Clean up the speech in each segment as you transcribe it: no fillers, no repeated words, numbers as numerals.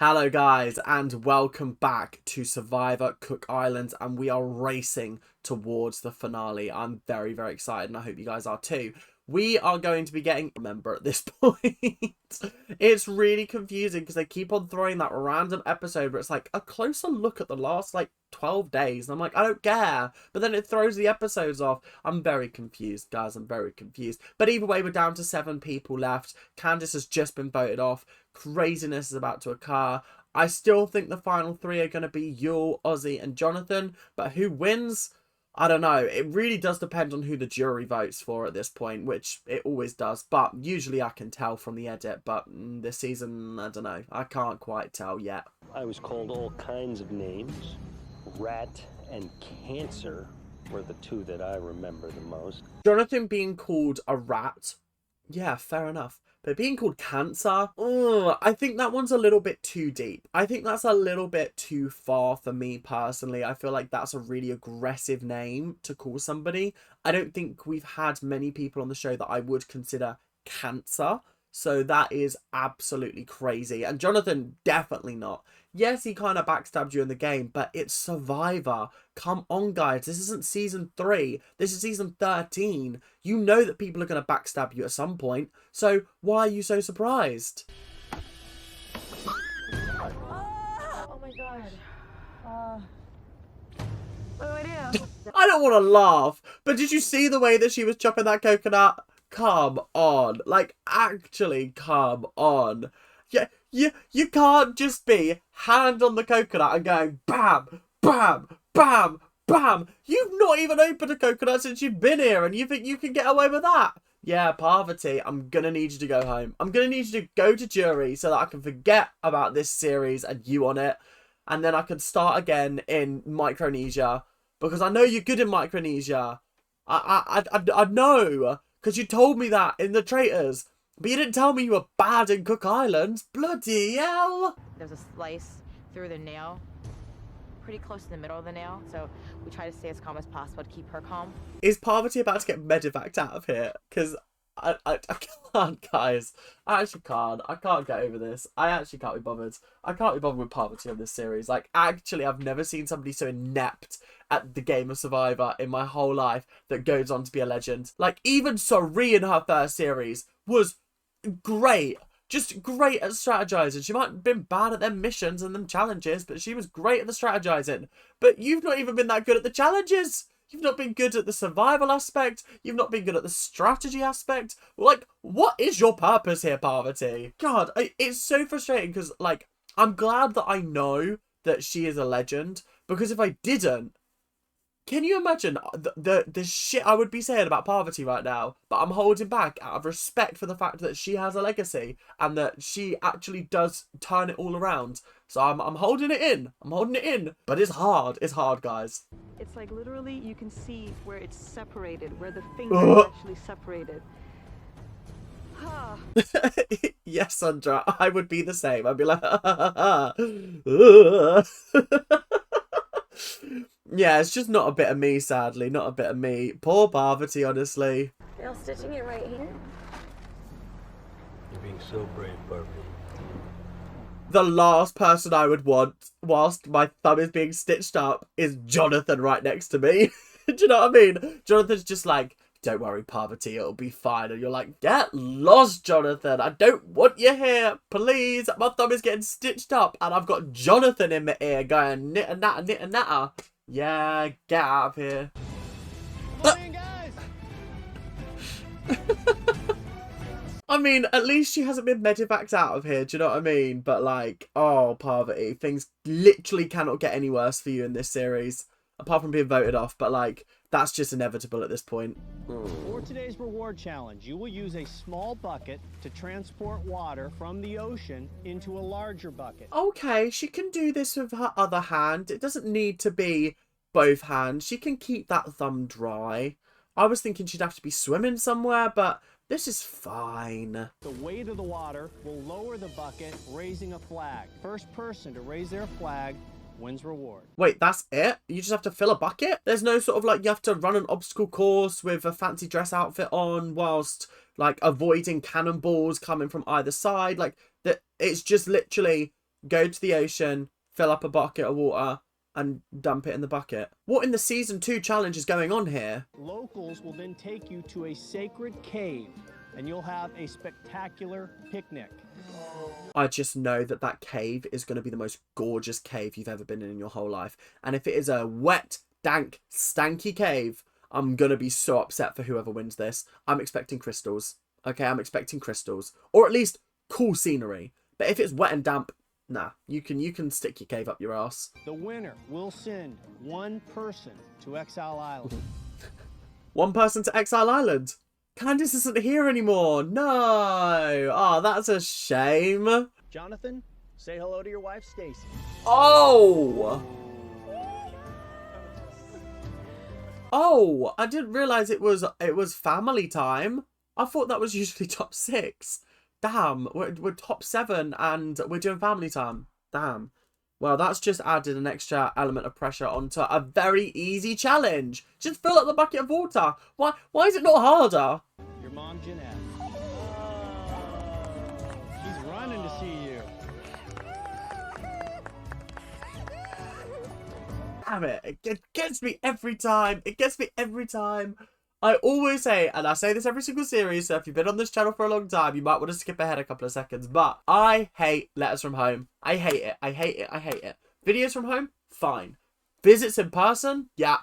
Hello guys and welcome back to Survivor Cook Islands, and we are racing towards the finale. I'm very excited and I hope you guys are too. We are going to be getting a member at this point. It's really confusing because they keep on throwing that random episode where it's like a closer look at the last 12 days and I'm like, I don't care, but then it throws the episodes off. I'm very confused, guys. I'm very confused, but either way, we're down to 7 people left. Candice has just been voted off. Craziness is about to occur. I still think the final 3 are going to be Yul, Ozzy and Jonathan, but who wins? I don't know. It really does depend on who the jury votes for at this point, which it always does, but usually I can tell from the edit. But this season, I don't know. I can't quite tell yet. I was called all kinds of names. Rat and cancer were the 2 that I remember the most. Jonathan being called a rat, yeah, fair enough. But being called cancer, I think that one's a little bit too deep. I think that's a little bit too far for me personally. I feel like that's a really aggressive name to call somebody. I don't think we've had many people on the show that I would consider cancer. So that is absolutely crazy. And Jonathan, definitely not. Yes, he kind of backstabbed you in the game, but it's Survivor. Come on, guys. This isn't season 3. This is season 13. You know that people are going to backstab you at some point. So why are you so surprised? Oh my god. What do I do? I don't want to laugh, but did you see the way that she was chopping that coconut? Come on. Like, actually, come on. Yeah, you can't just be hand on the coconut and going bam, bam, bam, bam. You've not even opened a coconut since you've been here and you think you can get away with that? Yeah, Parvati, I'm going to need you to go home. I'm going to need you to go to jury so that I can forget about this series and you on it. And then I can start again in Micronesia because I know you're good in Micronesia. I know. Because you told me that in the Traitors. But you didn't tell me you were bad in Cook Islands. Bloody hell. There's a slice through the nail, pretty close to the middle of the nail, so we try to stay as calm as possible to keep her calm. Is Parvati about to get medevaced out of here? Because I can't, guys. I actually can't. I can't get over this. I actually can't be bothered. I can't be bothered with Parvati on this series. Like, actually, I've never seen somebody so inept at the game of Survivor in my whole life that goes on to be a legend. Like, even Sari in her first series was great. Just great at strategizing. She might have been bad at them missions and them challenges, but she was great at the strategizing. But you've not even been that good at the challenges. You've not been good at the survival aspect. You've not been good at the strategy aspect. Like, what is your purpose here, Parvati? God, it's so frustrating because, like, I'm glad that I know that she is a legend, because if I didn't, can you imagine the shit I would be saying about Parvati right now? But I'm holding back out of respect for the fact that she has a legacy and that she actually does turn it all around. So I'm holding it in. I'm holding it in. But it's hard. It's hard, guys. It's like literally you can see where it's separated, where the finger is actually separated. Yes, Sandra, I would be the same. I'd be like, yeah, it's just not a bit of me, sadly. Not a bit of me. Poor Parvati, honestly. Nail stitching it right here. You're being so brave, Barbie. The last person I would want whilst my thumb is being stitched up is Jonathan right next to me. Do you know what I mean? Jonathan's just like, don't worry, Parvati, it'll be fine. And you're like, get lost, Jonathan. I don't want you here. Please. My thumb is getting stitched up and I've got Jonathan in my ear going knitter-natter, knitter-natter. Yeah, get out of here. Morning, guys. I mean, at least she hasn't been medevaced out of here, do you know what I mean? But like, oh, Parvati, things literally cannot get any worse for you in this series. Apart from being voted off, but like, that's just inevitable at this point. For today's reward challenge, you will use a small bucket to transport water from the ocean into a larger bucket. Okay, she can do this with her other hand. It doesn't need to be both hands. She can keep that thumb dry. I was thinking she'd have to be swimming somewhere, but this is fine. The weight of the water will lower the bucket, raising a flag. First person to raise their flag wins reward. Wait, that's it? You just have to fill a bucket? There's no sort of like, you have to run an obstacle course with a fancy dress outfit on whilst like avoiding cannonballs coming from either side. Like, that, it's just literally go to the ocean, fill up a bucket of water, and dump it in the bucket. What in the season 2 challenge is going on here? Locals will then take you to a sacred cave, and you'll have a spectacular picnic. I just know that that cave is going to be the most gorgeous cave you've ever been in your whole life. And if it is a wet, dank, stanky cave, I'm going to be so upset for whoever wins this. I'm expecting crystals. Okay, I'm expecting crystals. Or at least cool scenery. But if it's wet and damp, nah, you can stick your cave up your ass. The winner will send one person to Exile Island. One person to Exile Island. Candace isn't here anymore. No. Oh, that's a shame. Jonathan, say hello to your wife, Stacy. Oh. Oh, I didn't realize it was family time. I thought that was usually top 6. Damn, we're top 7 and we're doing family time. Damn. Well, that's just added an extra element of pressure onto a very easy challenge. Just fill up the bucket of water. Why is it not harder? Your mom, Jeanette. She's running to see you. Damn it. It gets me every time. It gets me every time. I always say, and I say this every single series, so if you've been on this channel for a long time, you might want to skip ahead a couple of seconds, but I hate letters from home. I hate it. I hate it. I hate it. Videos from home? Fine. Visits in person? Yeah.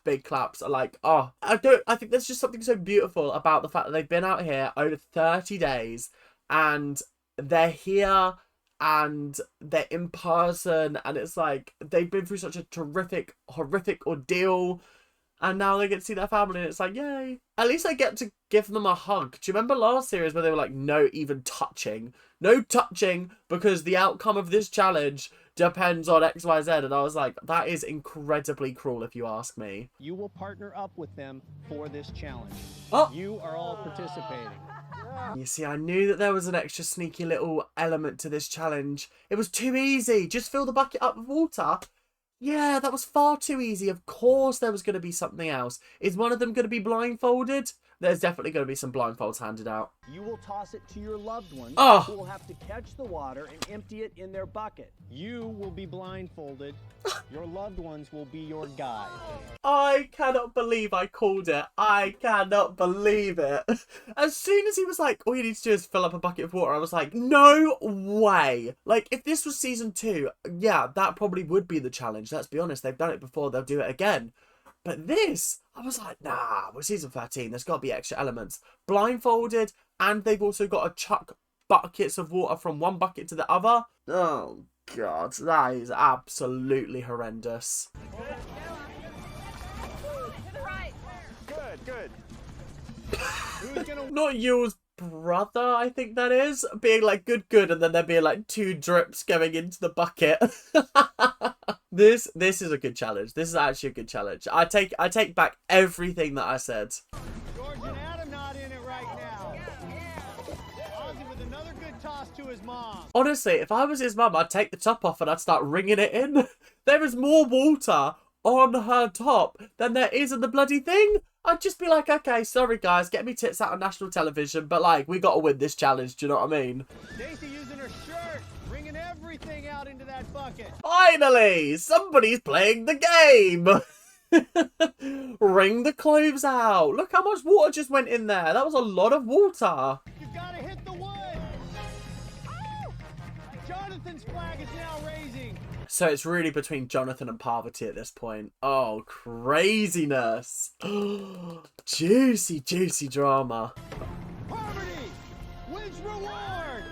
Big claps. Like, oh, I think there's just something so beautiful about the fact that they've been out here over 30 days and they're here and they're in person and it's like they've been through such a horrific ordeal. And now they get to see their family and it's like, yay. At least I get to give them a hug. Do you remember last series where they were like, no even touching? No touching because the outcome of this challenge depends on X, Y, Z. And I was like, that is incredibly cruel if you ask me. You will partner up with them for this challenge. Oh. You are all participating. You see, I knew that there was an extra sneaky little element to this challenge. It was too easy. Just fill the bucket up with water. Yeah, that was far too easy. Of course there was going to be something else. Is one of them going to be blindfolded? There's definitely going to be some blindfolds handed out. You will toss it to your loved ones who will have to catch the water and empty it in their bucket. You will be blindfolded. Your loved ones will be your guide. I cannot believe I called it. I cannot believe it. As soon as he was like, all you need to do is fill up a bucket of water, I was like, no way. Like, if this was season 2, yeah, that probably would be the challenge. Let's be honest, they've done it before, they'll do it again. But this, I was like, nah, we're season 13. There's got to be extra elements. Blindfolded, and they've also got to chuck buckets of water from one bucket to the other. Oh, God, that is absolutely horrendous. Good. Who's gonna Not yours, brother, I think that is. Being like, good, and then there being like 2 drips going into the bucket. This is a good challenge. This is actually a good challenge. I take back everything that I said. George and Adam not in it right now. Ozzy with another good toss to his mom. Honestly, if I was his mum, I'd take the top off and I'd start wringing it in. There is more water on her top than there is in the bloody thing. I'd just be like, okay, sorry guys, get me tits out on national television, but like, we got to win this challenge, do you know what I mean? Stacy using her shirt, bringing everything out into that bucket. Finally, somebody's playing the game. Wring the clothes out. Look how much water just went in there. That was a lot of water. You gotta hit the wood. Oh! Jonathan's flag is now raising. So it's really between Jonathan and Parvati at this point. Oh, craziness. Juicy drama. Parvati wins reward.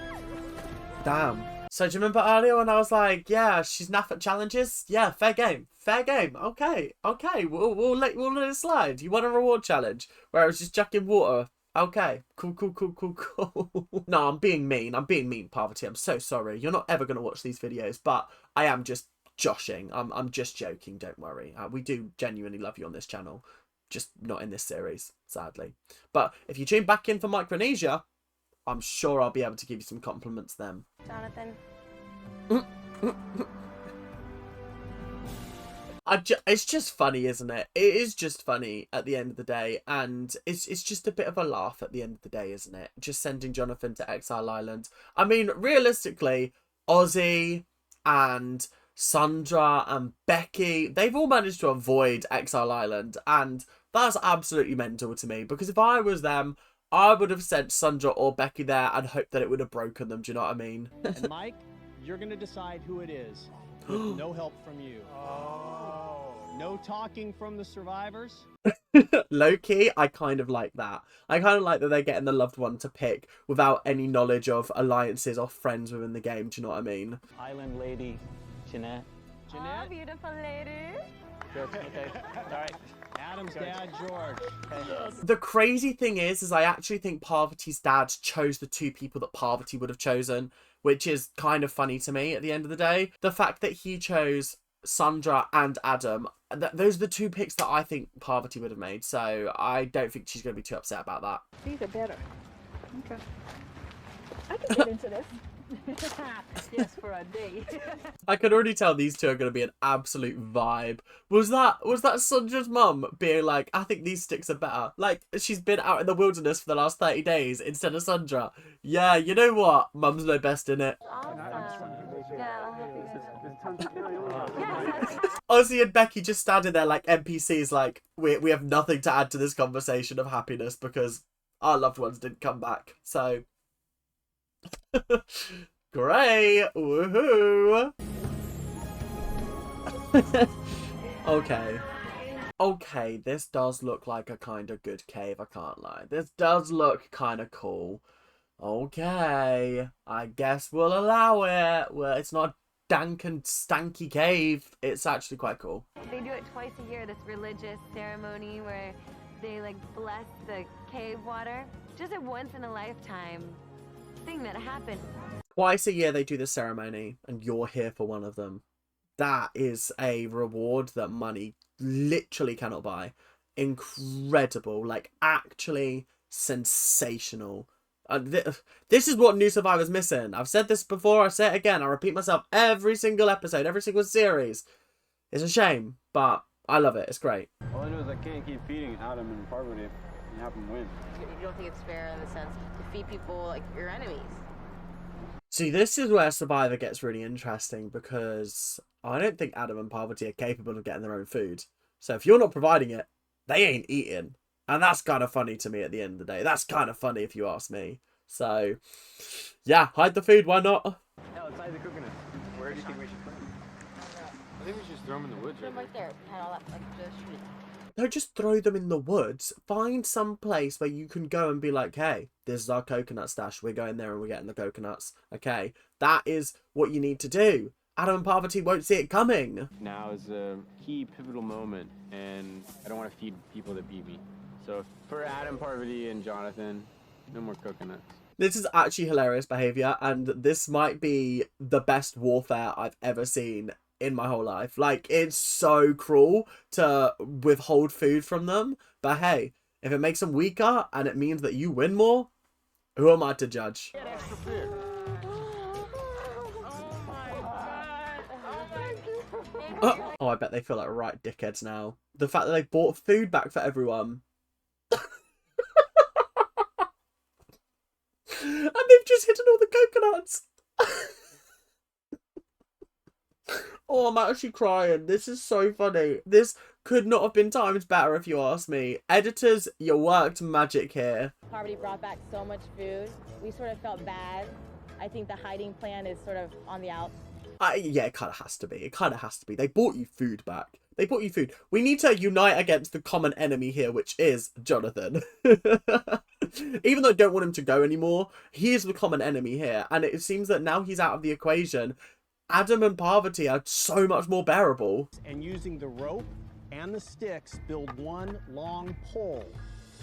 Damn. So do you remember earlier when I was like, yeah, she's naff at challenges? Yeah, fair game. Okay. We'll let it slide. You want a reward challenge where I was just chucking water? Okay, cool. No, I'm being mean, Parvati. I'm so sorry. You're not ever going to watch these videos, but I am just joshing. I'm just joking, don't worry. We do genuinely love you on this channel. Just not in this series, sadly. But if you tune back in for Micronesia, I'm sure I'll be able to give you some compliments then. Jonathan. It's just funny, isn't it? It is just funny at the end of the day, and it's just a bit of a laugh at the end of the day, isn't it? Just sending Jonathan to Exile Island. I mean, realistically, Ozzy and Sandra and Becky, they've all managed to avoid Exile Island, and that's absolutely mental to me, because if I was them, I would have sent Sandra or Becky there and hoped that it would have broken them. Do you know what I mean? And Mike, you're going to decide who it is with no help from you. No talking from the survivors. Low-key, I kind of like that. I kind of like that they're getting the loved one to pick without any knowledge of alliances or friends within the game. Do you know what I mean? Island lady, Jeanette. Jeanette? Oh, beautiful lady. Good. Okay. All right. Adam's dad, George. The crazy thing is I actually think Parvati's dad chose the two people that Parvati would have chosen, which is kind of funny to me at the end of the day. The fact that he chose Sandra and Adam, those are the two picks that I think Parvati would have made, so I don't think she's going to be too upset about that. These are better. Okay. I can get into this. Yes, for a day. I can already tell these two are going to be an absolute vibe. Was that Sandra's mum being like, I think these sticks are better? Like, she's been out in the wilderness for the last 30 days instead of Sandra. Yeah, you know what? Mum's no best in it. Ozzy and Becky just standing there like NPCs, like, we have nothing to add to this conversation of happiness because our loved ones didn't come back. So... Great! Woohoo! Okay, this does look like a kind of good cave, I can't lie. This does look kind of cool. Okay, I guess we'll allow it. Well, it's not a dank and stanky cave. It's actually quite cool. They do it twice a year, this religious ceremony where they like bless the cave water. Just a once in a lifetime thing that happened. Twice a year they do this ceremony, and you're here for one of them. That is a reward that money literally cannot buy. Incredible, like actually sensational. This is what New Survivor's missing. I've said this before, I say it again, I repeat myself every single episode, every single series. It's a shame, but I love it, it's great. All I know is I can't keep feeding Adam and Parvati and have them win. You don't think it's fair in the sense to feed people like your enemies? See, this is where Survivor gets really interesting, because I don't think Adam and Parvati are capable of getting their own food. So if you're not providing it, they ain't eating. And that's kind of funny to me at the end of the day. That's kind of funny if you ask me. So, yeah, hide the food, why not? Hell, it's the coconut. Where do you think we should put them? I think we should just throw them in the woods. Put them right there. Kind of like just shoot. Don't just throw them in the woods. Find some place where you can go and be like, hey, this is our coconut stash. We're going there and we're getting the coconuts. Okay, that is what you need to do. Adam and Parvati won't see it coming. Now is a key pivotal moment, and I don't want to feed people that beat me. So for Adam, Parvati, and Jonathan, no more coconuts. This is actually hilarious behavior, and this might be the best warfare I've ever seen in my whole life. Like, it's so cruel to withhold food from them, but hey, if it makes them weaker and it means that you win more, who am I to judge? Oh, I bet they feel like right dickheads now. The fact that they bought food back for everyone. And they've just hidden all the coconuts. Oh, I'm actually crying. This is so funny. This could not have been timed better if you ask me. Editors, you worked magic here. Parvati brought back so much food. We sort of felt bad. I think the hiding plan is sort of on the out. Yeah, it kind of has to be. It kind of has to be. They bought you food back. They bought you food. We need to unite against the common enemy here, which is Jonathan. Even though I don't want him to go anymore, he is the common enemy here. And it seems that now he's out of the equation, Adam and Parvati are so much more bearable. And using the rope and the sticks, build one long pole,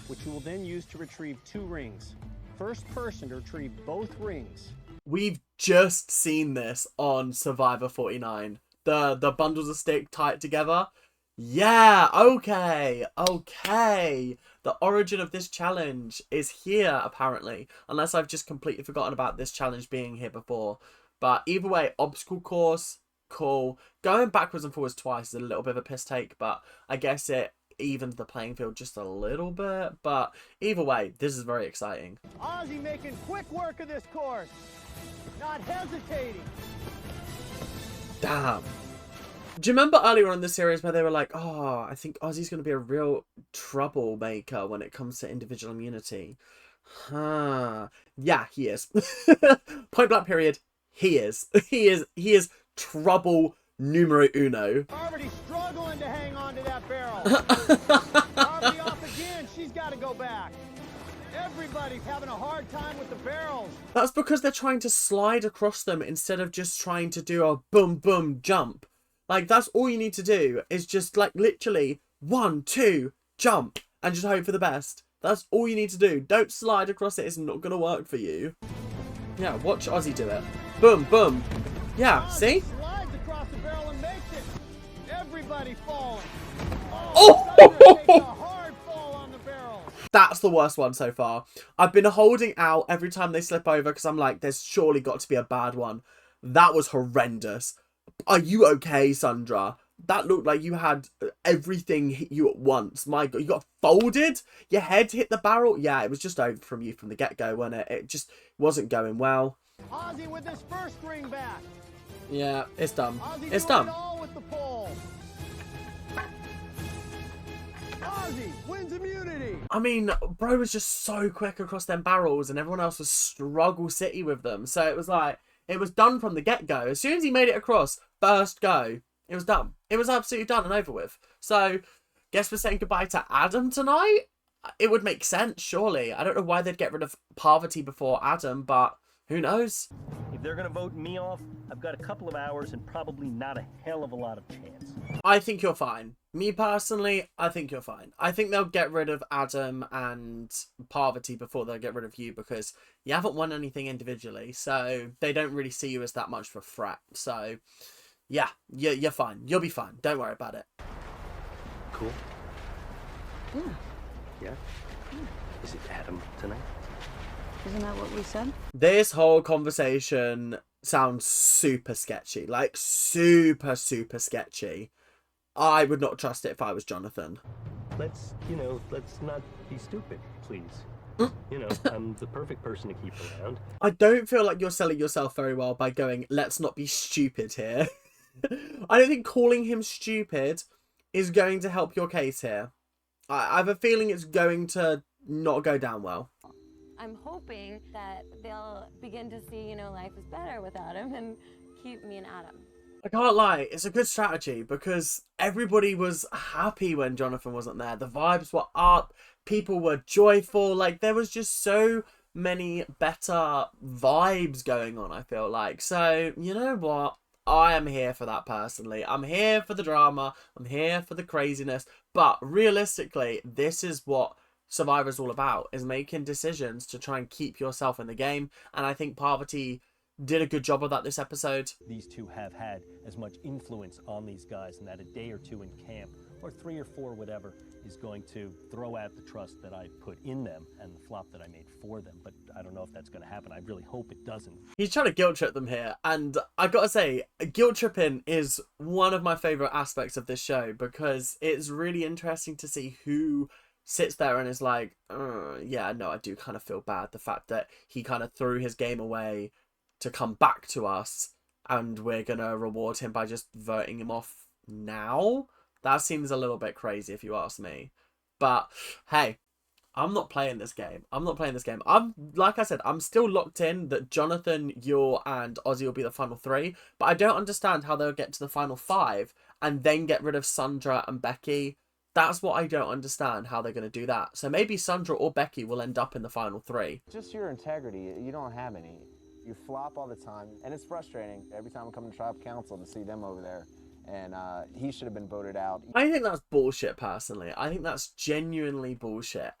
which you will then use to retrieve 2 rings. First person to retrieve both rings. We've just seen this on Survivor 49. The bundles of stick tied together. Yeah, okay. The origin of this challenge is here, apparently. Unless I've just completely forgotten about this challenge being here before. But either way, obstacle course, cool. Going backwards and forwards twice is a little bit of a piss take, but I guess it evens the playing field just a little bit. But either way, this is very exciting. Ozzy making quick work of this course. Not hesitating. Damn. Do you remember earlier on in the series where they were like, oh, I think Ozzy's going to be a real troublemaker when it comes to individual immunity? Huh. Yeah, he is. Point blank period. He is. He is trouble numero uno. Already struggling to hang on to that barrel. Already off again. She's got to go back. Everybody's having a hard time with the barrels. That's because they're trying to slide across them instead of just trying to do a boom, boom, jump. Like, that's all you need to do is just, like, literally 1, 2, jump and just hope for the best. That's all you need to do. Don't slide across it. It's not going to work for you. Yeah, watch Ozzy do it. Boom, boom. Yeah, see? Slides across the barrel and makes it. Everybody falling. Oh! Takes a hard fall on the barrel. That's the worst one so far. I've been holding out every time they slip over because I'm like, there's surely got to be a bad one. That was horrendous. Are you okay, Sandra? That looked like you had everything hit you at once. My God, you got folded? Your head hit the barrel? Yeah, it was just over from you from the get-go, wasn't it? It just wasn't going well. Ozzy with his first ring back. Yeah, it's done. Ozzy It's doing done. it all with the pole. Ozzy wins immunity. I mean, bro was just so quick across them barrels and everyone else was struggle city with them. So it was like, it was done from the get-go. As soon as he made it across, first go, it was done. It was absolutely done and over with. So, guess we're saying goodbye to Adam tonight? It would make sense, surely. I don't know why they'd get rid of Parvati before Adam, but who knows? If they're gonna vote me off, I've got a couple of hours and probably not a hell of a lot of chance. I think you're fine. Me personally, I think you're fine. I think they'll get rid of Adam and Parvati before they'll get rid of you because you haven't won anything individually, so they don't really see you as that much of a threat. So, yeah, you're fine. You'll be fine. Don't worry about it. Cool. Yeah. Yeah? Is it Adam tonight? Isn't that what we said? This whole conversation sounds super sketchy. Like, super, super sketchy. I would not trust it if I was Jonathan. Let's not be stupid, please. I'm the perfect person to keep around. I don't feel like you're selling yourself very well by going, let's not be stupid here. I don't think calling him stupid is going to help your case here. I have a feeling it's going to not go down well. I'm hoping that they'll begin to see, life is better without him and keep me and Adam. I can't lie, it's a good strategy because everybody was happy when Jonathan wasn't there. The vibes were up, people were joyful, like there was just so many better vibes going on, I feel like. So, you know what? I am here for that personally. I'm here for the drama, I'm here for the craziness, but realistically, this is what Survivor's all about, is making decisions to try and keep yourself in the game, and I think Parvati did a good job of that this episode. These two have had as much influence on these guys, and that a day or two in camp, or 3 or 4, whatever, is going to throw out the trust that I put in them and the flop that I made for them. But I don't know if that's going to happen. I really hope it doesn't. He's trying to guilt trip them here, and I gotta say, guilt tripping is one of my favourite aspects of this show because it's really interesting to see who sits there and is like, yeah, no, I do kind of feel bad. The fact that he kind of threw his game away to come back to us and we're gonna reward him by just voting him off now. That seems a little bit crazy if you ask me. But hey, I'm not playing this game. I'm like I said, I'm still locked in that Jonathan, Yul and Ozzy will be the final 3, but I don't understand how they'll get to the final 5 and then get rid of Sandra and Becky. That's what I don't understand, how they're going to do that. So maybe Sandra or Becky will end up in the final 3. Just your integrity, you don't have any. You flop all the time, and it's frustrating every time I come to Tribe Council to see them over there, and he should have been voted out. I think that's bullshit, personally. I think that's genuinely bullshit.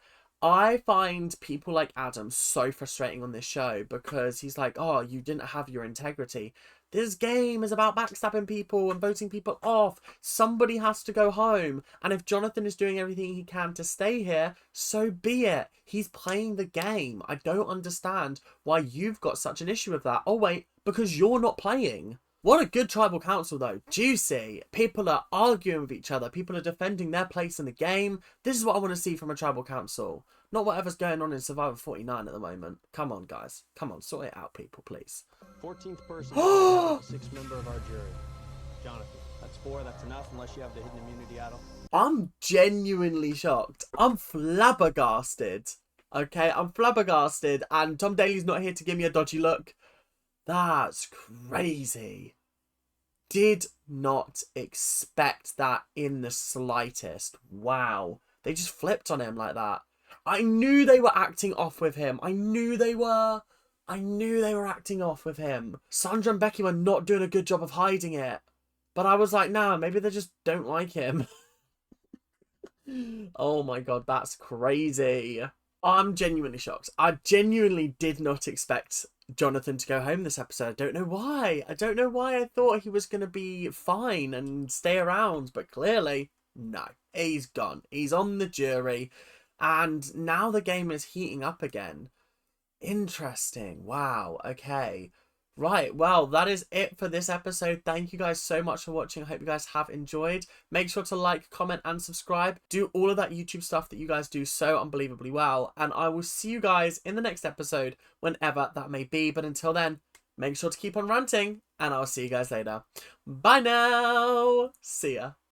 I find people like Adam so frustrating on this show because he's like, oh, you didn't have your integrity. This game is about backstabbing people and voting people off. Somebody has to go home. And if Jonathan is doing everything he can to stay here, so be it. He's playing the game. I don't understand why you've got such an issue with that. Oh, wait, because you're not playing. What a good tribal council, though. Juicy. People are arguing with each other. People are defending their place in the game. This is what I want to see from a tribal council. Not whatever's going on in Survivor 49 at the moment. Come on, guys. Come on, sort it out, people, please. 14th person, 6th member of our jury. Jonathan. That's 4. That's enough, unless you have the hidden immunity idol. I'm genuinely shocked. I'm flabbergasted. Okay, I'm flabbergasted. And Tom Daly's not here to give me a dodgy look. That's crazy. Did not expect that in the slightest. Wow. They just flipped on him like that. I knew they were acting off with him. I knew they were. I knew they were acting off with him. Sandra and Becky were not doing a good job of hiding it. But I was like, nah, maybe they just don't like him. Oh my god, that's crazy. I'm genuinely shocked. I genuinely did not expect Jonathan to go home this episode. I don't know why. I don't know why I thought he was going to be fine and stay around. But clearly, no. He's gone. He's on the jury. And now the game is heating up again. Interesting. Wow. Okay. Right, well, that is it for this episode. Thank you guys so much for watching. I hope you guys have enjoyed. Make sure to like, comment, and subscribe. Do all of that YouTube stuff that you guys do so unbelievably well. And I will see you guys in the next episode, whenever that may be. But until then, make sure to keep on ranting, and I'll see you guys later. Bye now! See ya.